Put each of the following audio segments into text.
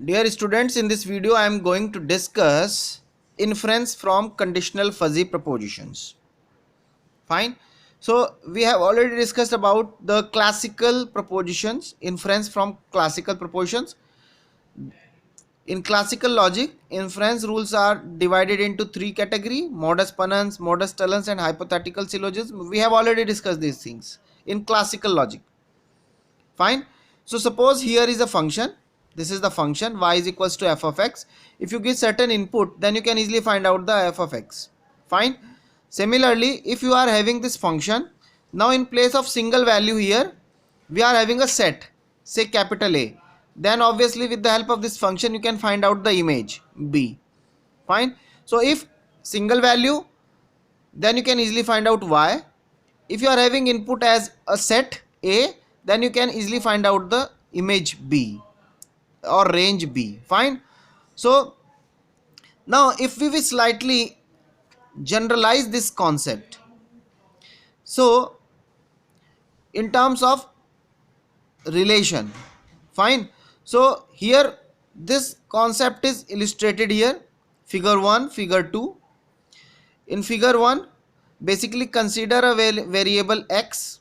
Dear students, in this video I am going to discuss inference from conditional fuzzy propositions. Fine. So we have already discussed about the classical propositions, inference from classical propositions. In classical logic, inference rules are divided into three categories: modus ponens, modus tollens, and hypothetical syllogism. We have already discussed these things in classical logic. Fine. So suppose here is a function. This is the function y is equals to f of x. If you give certain input, then you can easily find out the f of x. Fine. Similarly, if you are having this function, now in place of single value here, we are having a set, say capital A. Then obviously with the help of this function, you can find out the image B. Fine. So if single value, then you can easily find out y. If you are having input as a set A, then you can easily find out the image B or range B. Fine. So now if we will slightly generalize this concept, so in terms of relation, fine. So here this concept is illustrated here, figure 1, figure 2. In figure 1, basically consider a variable x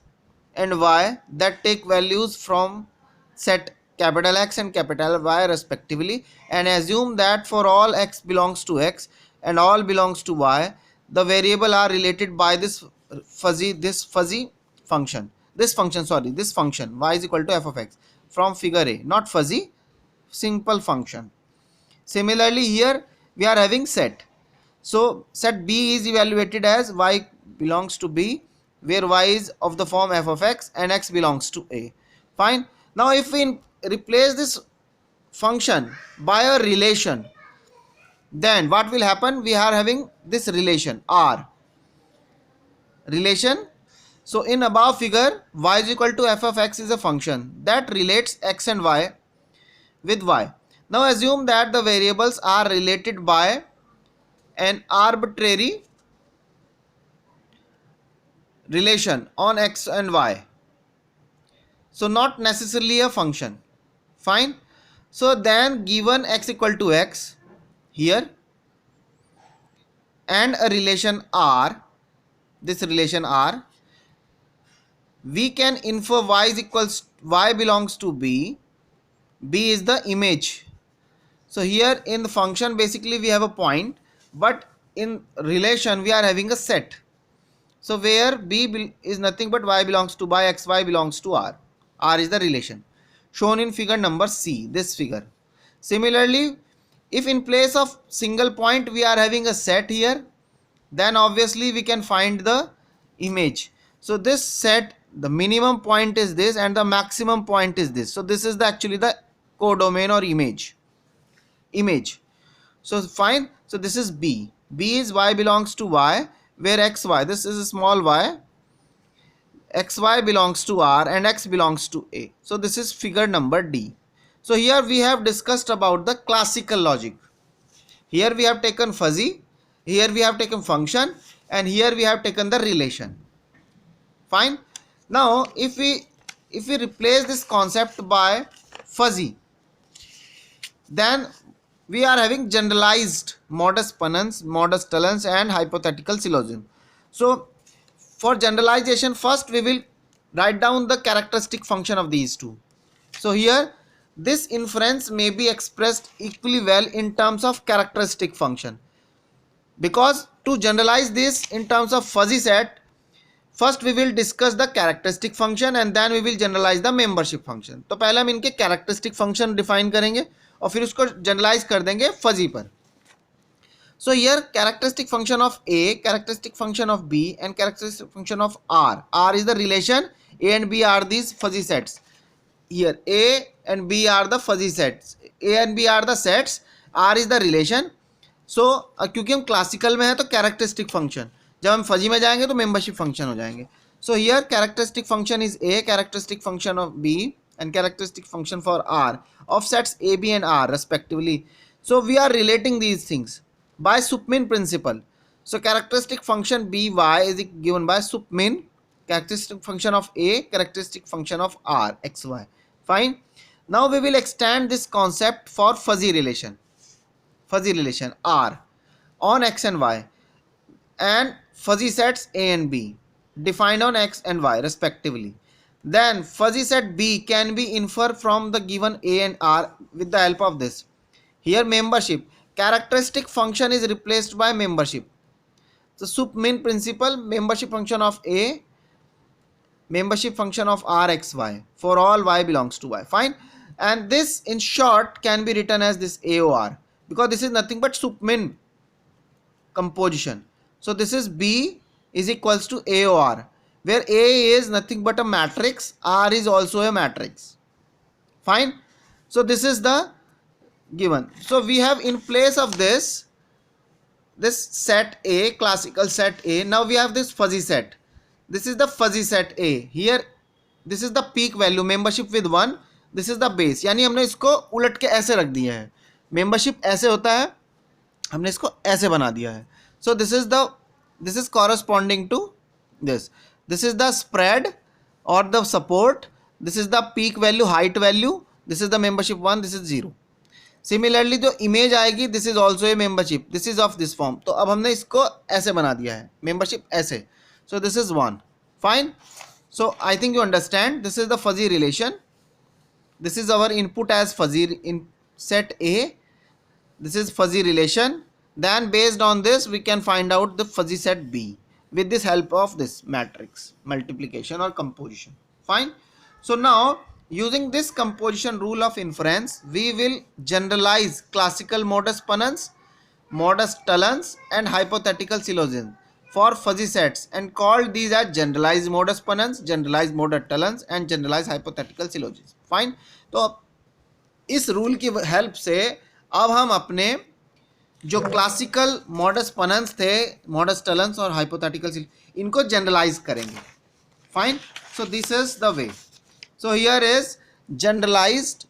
and y that take values from set capital X and capital Y respectively, and assume that for all x belongs to x and all belongs to y, the variable are related by this fuzzy function. This function y is equal to f of x from figure A, not fuzzy, simple function. Similarly, here we are having set. So set B is evaluated as y belongs to B, where y is of the form f of x and x belongs to A. Fine. Now if we replace this function by a relation, then what will happen? We are having this relation R. Relation. So in above figure, y is equal to f of x is a function that relates x and y with y. Now assume that the variables are related by an arbitrary relation on x and y, so not necessarily a function. Fine. So then given x equal to x here and a relation R, this relation R, we can infer y is equals y belongs to B. B is the image. So here in the function basically we have a point, but in relation we are having a set. So where B is nothing but y belongs to by x, y belongs to R. R is the relation shown in figure number C, this figure. Similarly, if in place of single point we are having a set here, then obviously we can find the image. So this set, the minimum point is this and the maximum point is this. So this is actually the codomain or image. So fine. So this is B. B is y belongs to y, where xy, this is a small y, xy belongs to R and x belongs to A. So this is figure number D. So here we have discussed about the classical logic. Here we have taken fuzzy, here we have taken function, and here we have taken the relation. Fine. Now if we replace this concept by fuzzy, then we are having generalized modus ponens, modus tollens, and hypothetical syllogism. So for generalization, first we will write down the characteristic function of these two. So here this inference may be expressed equally well in terms of characteristic function, because to generalize this in terms of fuzzy set, first we will discuss the characteristic function and then we will generalize the membership function. तो पहले हम इनके characteristic function define करेंगे और फिर उसको generalize कर देंगे fuzzy पर. So here characteristic function of A, characteristic function of B, and characteristic function of R. R is the relation, A and B are these fuzzy sets. Here A and B are the fuzzy sets, A and B are the sets, R is the relation. So क्योंकि हम classical में है तो characteristic function, जब हम fuzzy में जाएंगे तो membership function हो जाएंगे. So here characteristic function is A, characteristic function of B, and characteristic function for R of sets A, B and R respectively. So we are relating these things by submin principle. So characteristic function by is given by submin, characteristic function of A, characteristic function of R, xy. Fine. Now we will extend this concept for fuzzy relation R on x and y, and fuzzy sets A and B defined on x and y respectively. Then fuzzy set B can be inferred from the given A and R with the help of this. Here membership characteristic function is replaced by membership. So sup min principle membership function of A, membership function of Rxy for all y belongs to y. Fine. And this in short can be written as this AOR, because this is nothing but sup min composition. So this is B is equals to AOR, where A is nothing but a matrix, R is also a matrix. Fine. So this is the given. So we have in place of this set A, classical set A. Now we have this fuzzy set. This is the fuzzy set A. Here this is the peak value membership with 1. This is the base. यानी हमने इसको उलट के ऐसे रख दिया है. membership ऐसे होता है, हमने इसको ऐसे बना दिया है. So this is corresponding to this. This is the spread or the support. This is the peak value, height value. This is the membership 1. This is 0. Similarly जो इमेज आएगी this is also a membership, this is of this form. तो अब हमने इसको ऐसे बना दिया है, मेंबरशिप ऐसे. So this is 1. Fine. So I think you understand. This is the fuzzy relation. This is our input as fuzzy in set A. This is fuzzy relation. Then based on this we can find out the fuzzy set B with this help of this matrix multiplication or composition. Fine. So now using this composition rule of inference we will generalize classical modus ponens, modus tollens and hypothetical syllogism for fuzzy sets and call these as generalized modus ponens, generalized modus tollens and generalized hypothetical syllogism. Fine. तो इस rule की help से अब हम अपने जो classical modus पनन्स थे, modus टलन्स और हाइपोथेटिकल, इनको जनरलाइज करेंगे. Fine. So this is the way. So here is generalised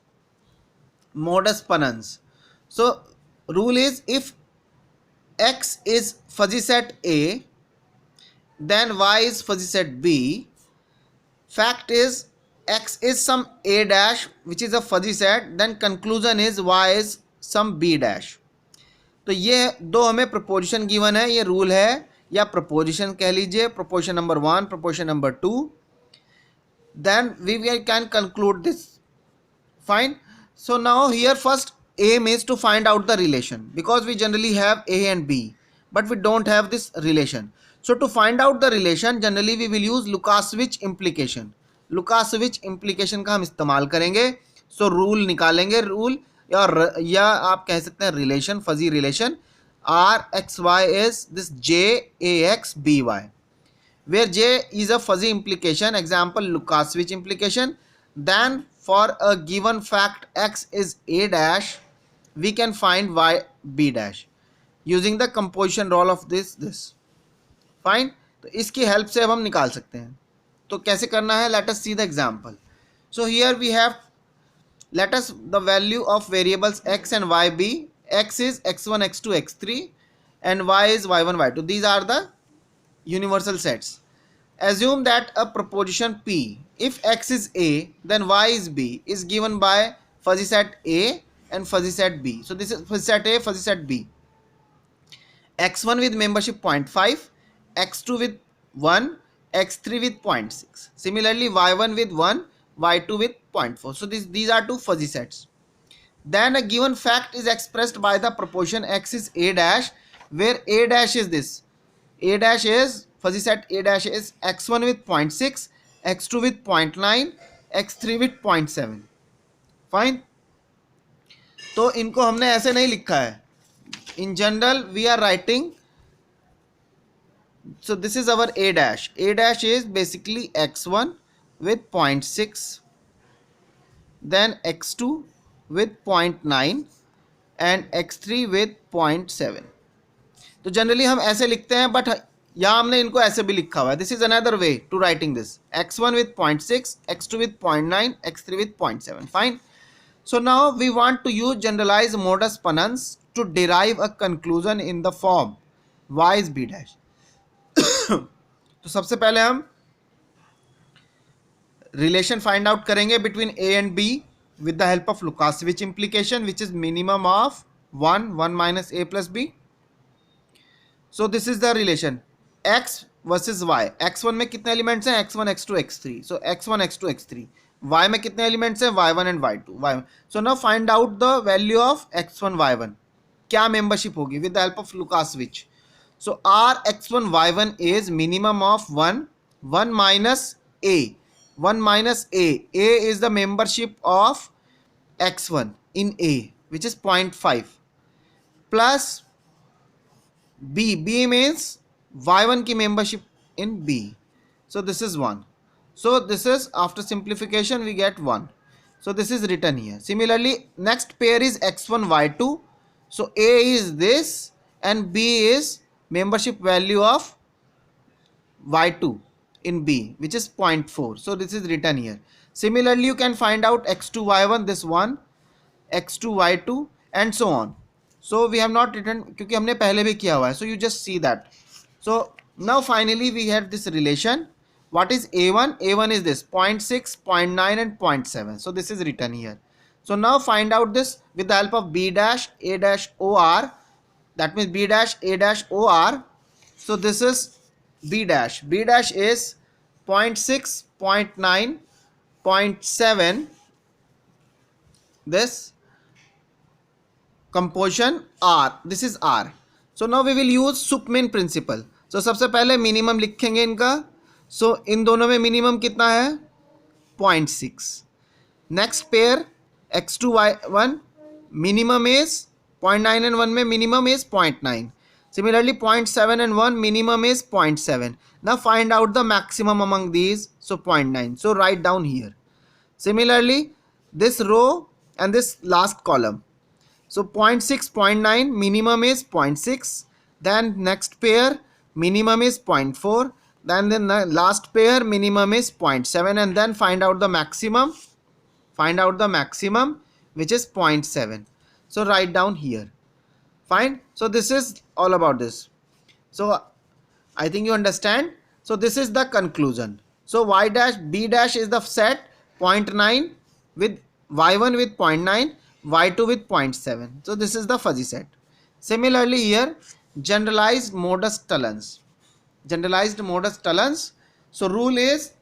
modus ponens. So rule is if x is fuzzy set A, then y is fuzzy set B. Fact is x is some A dash which is a fuzzy set, then conclusion is y is some B dash. तो ये दो हमें preposition given है, ये rule है या proposition कह लीजिए, proposition number 1, proposition number 2. Then we can conclude this. Fine. So now here first aim is to find out the relation because we generally have A and B but we don't have this relation. So to find out the relation generally we will use Lukasiewicz implication. Lukasiewicz implication का हम इस्तेमाल करेंगे. So rule निकालेंगे. Rule या आप कह सकते हैं relation, fuzzy relation R X Y is this J A X B Y, where J is a fuzzy implication, example Lukasiewicz implication. Then for a given fact x is a dash we can find y b dash using the composition rule of this. Fine. तो इसकी help से अब हम निकाल सकते हैं. तो कैसे करना है, let us see the example. So here we have, let us the value of variables x and y be, x is x1 x2 x3 and y is y1 y2. These are the universal sets. Assume that a proposition P, if x is A then y is B, is given by fuzzy set A and fuzzy set B. So this is fuzzy set A, fuzzy set B. x1 with membership 0.5, x2 with 1, x3 with 0.6. Similarly y1 with 1, y2 with 0.4. So these are two fuzzy sets. Then a given fact is expressed by the proposition x is A dash, where A dash is this. A dash is fuzzy set A dash is x1 with 0.6, x2 with 0.9, x3 with 0.7. Fine. तो इनको हमने ऐसे नहीं लिखा है. In general we are writing, so this is our A dash. A dash is basically x1 with 0.6, then x2 with 0.9 and x3 with 0.7. तो generally हम ऐसे लिखते हैं, बट यहाँ हमने इनको ऐसे भी लिखा हुआ है. This is another way to writing this. x1 with 0.6, x2 with 0.9, x3 with 0.7. Fine. So now we want to use generalized modus ponens to derive a conclusion in the form y is b dash. तो सबसे पहले हम relation find out करेंगे between a and b. with the help of Lukasiewicz implication, which is minimum of 1 minus a plus b. So this is the relation x versus y. x1 में कितने elements हैं? x1 x2 x3. So x1 x2 x3. y में कितने elements हैं? y1 and y2. So now find out the value of x1 y1. क्या membership होगी with the help of Lukasiewicz. So r x1 y1 is minimum of 1 minus a. 1 minus a. A is the membership of x1 in a, which is 0.5, plus b means y1 की membership in b. So this is 1. So this is, after simplification we get 1. So this is written here. Similarly, next pair is x1 y2. So a is this and b is membership value of y2 in b, which is 0.4. So this is written here. Similarly, you can find out x2 y1, this one, x2 y2 and so on. So we have not written क्योंकि हमने पहले भी किया हुआ है. So you just see that. So now finally we have this relation. What is a1? A1 is this 0.6, 0.9 and 0.7. So this is written here. So now find out this with the help of b dash a dash or. That means b dash a dash or. So this is b dash. B dash is 0.6, 0.9, 0.7. This composition R. This is R. So now we will use Supmin principle. So सबसे पहले minimum लिखेंगे इनका. So इन दोनों में minimum कितना है? 0.6. Next pair x2 y1 minimum is 0.9 and 1 में minimum is 0.9. Similarly 0.7 and 1 minimum is 0.7. Now find out the maximum among these. So 0.9. So write down here. Similarly this row and this last column. So 0.6, 0.9, minimum is 0.6. Then next pair, minimum is 0.4. Then the last pair, minimum is 0.7. And then find out the maximum. Find out the maximum, which is 0.7. So write down here. Fine. So this is all about this. So I think you understand. So this is the conclusion. So y dash, b dash is the set 0.9 with y1 with 0.9. y2 with 0.7. So this is the fuzzy set. Similarly here, generalized modus tollens. Generalized modus tollens. So rule is,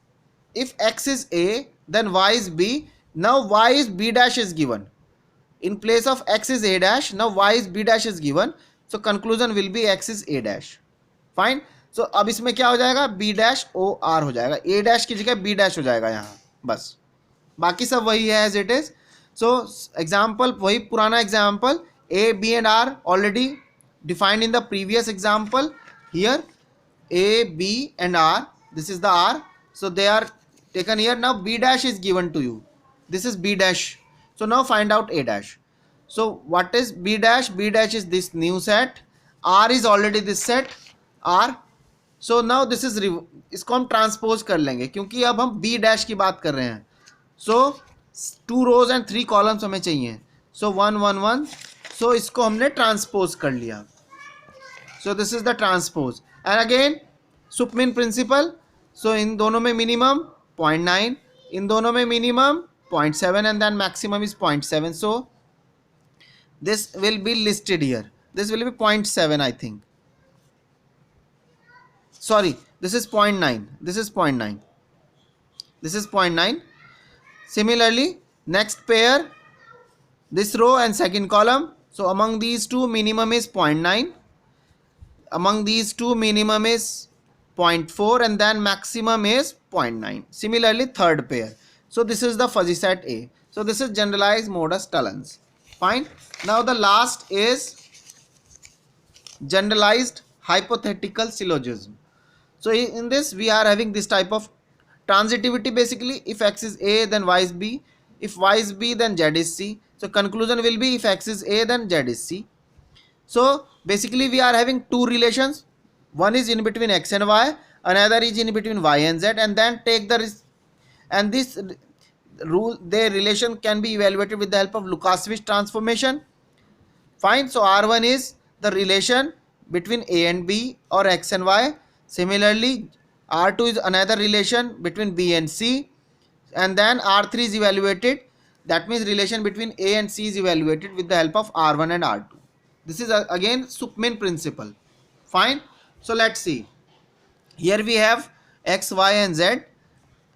if x is a, then y is b. Now y is b dash is given. In place of x is a dash, now y is b dash is given. So conclusion will be x is a dash. Fine. So अब इसमें क्या हो जाएगा? b dash o r हो जाएगा. a dash की जगह b dash हो जाएगा यहाँ. बस. बाकी सब वही है as it is. So example, वही पुराना example, a, b and r already defined in the previous example. Here a, b and r, this is the r. So they are taken here. Now b dash is given to you. This is b dash. So now find out a dash. So what is b dash? B dash is this new set. R is already this set R. So now this is, इसको हम transpose कर लेंगे क्योंकि अब हम b dash की बात कर रहे हैं. So 2 rows and 3 columns हमें चाहिए. So 1 1 1. So इसको हमने ट्रांसपोज कर लिया. So this is the transpose. And again Supmin principle. So इन दोनों में minimum 0.9, इन दोनों में minimum 0.7 and then maximum is 0.7. So this will be listed here. This will be 0.7 I think. Sorry, this is 0.9. This is 0.9. This is 0.9. Similarly, next pair, this row and second column. So among these two, minimum is 0.9. Among these two, minimum is 0.4 and then maximum is 0.9. Similarly, third pair. So this is the fuzzy set A. So this is generalized modus tollens. Fine. Now the last is generalized hypothetical syllogism. So in this we are having this type of transitivity. Basically, if x is a, then y is b. If y is b, then z is c. So conclusion will be, if x is a, then z is c. So basically we are having two relations. One is in between x and y, another is in between y and z, and then take the and this rule, their relation can be evaluated with the help of Lukasiewicz transformation. Fine. So R1 is the relation between a and b or x and y. Similarly, R2 is another relation between b and c, and then R3 is evaluated That means relation between A and C is evaluated with the help of R1 and R2. This is again Supmin principle. Fine. So let's see. Here we have X, Y and Z.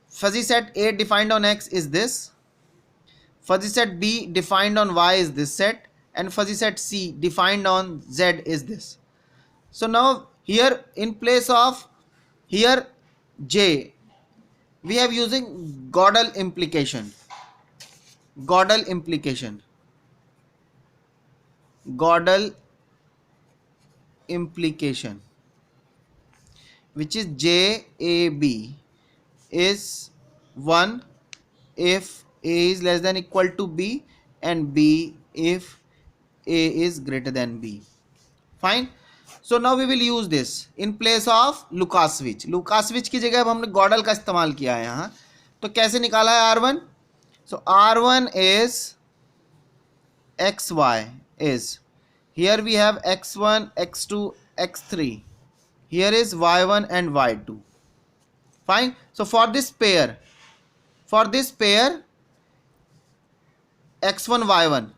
Fuzzy set A defined on X is this. Fuzzy set B defined on Y is this set. And fuzzy set C defined on Z is this. So now here in place of here J, we have using Gödel implication. Gödel implication. Gödel implication, which is JAB is 1 if A is less than equal to B and B if A is greater than B. Fine. So now we will use this in place of Lucas switch. Lucas switch की जगह अब हमने Gödel का इस्तेमाल किया है यहाँ. तो कैसे निकाला है R1? So R1 is XY is, here we have X1, X2, X3. Here is Y1 and Y2. Fine. So for this pair X1, Y1,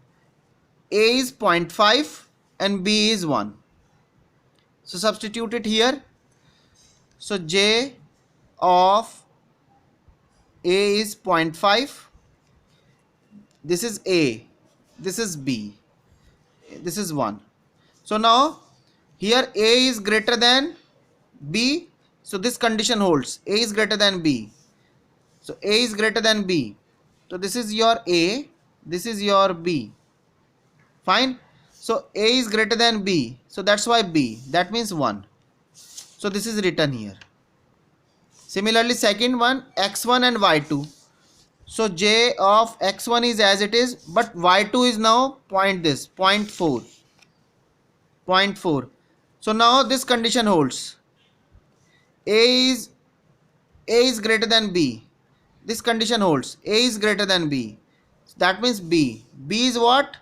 A is 0.5 and B is 1. So substitute it here. So J of A is 0.5. This is A. This is B. This is 1. So now here A is greater than B. So this condition holds. A is greater than B. So A is greater than B. So this is your A. This is your B. Fine. So A is greater than B. So that's why B. That means 1. So this is written here. Similarly, second one, X1 and Y2. So J of X1 is as it is, but Y2 is now 0.4. 0.4. So now this condition holds. A is greater than B. This condition holds. A is greater than B. That means B. B is what?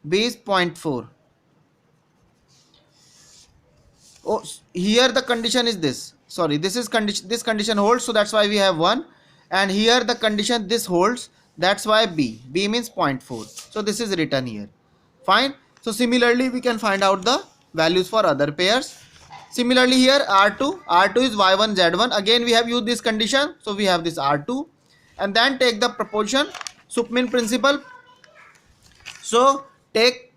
B is 0.4. Oh, here the condition is this. Sorry, this is condition. This condition holds, so that's why we have 1. And here the condition this holds. That's why B. B means 0.4. So this is written here. Fine. So similarly, we can find out the values for other pairs. Similarly here R2. R2 is Y1 Z1. Again we have used this condition. So we have this R2. And then take the proportion. Supmin principle. So take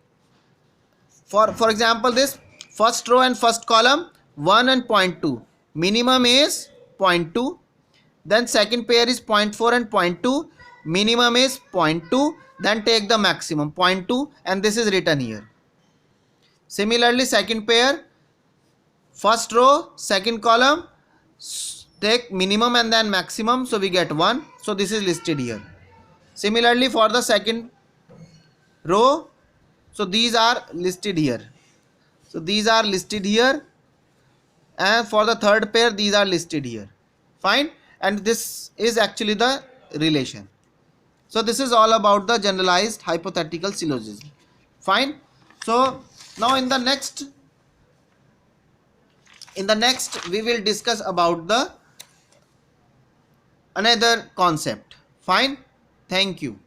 for example this first row and first column 1 and 0.2. Minimum is 0.2. Then second pair is 0.4 and 0.2. Minimum is 0.2. Then take the maximum 0.2 and this is written here. Similarly second pair, first row, second column, take minimum and then maximum, so we get 1. So this is listed here. Similarly for the second row, so these are listed here. So these are listed here, and for the third pair these are listed here. Fine. And this is actually the relation. So this is all about the generalized hypothetical syllogism. Fine. So now in the next we will discuss about the another concept. Fine. Thank you.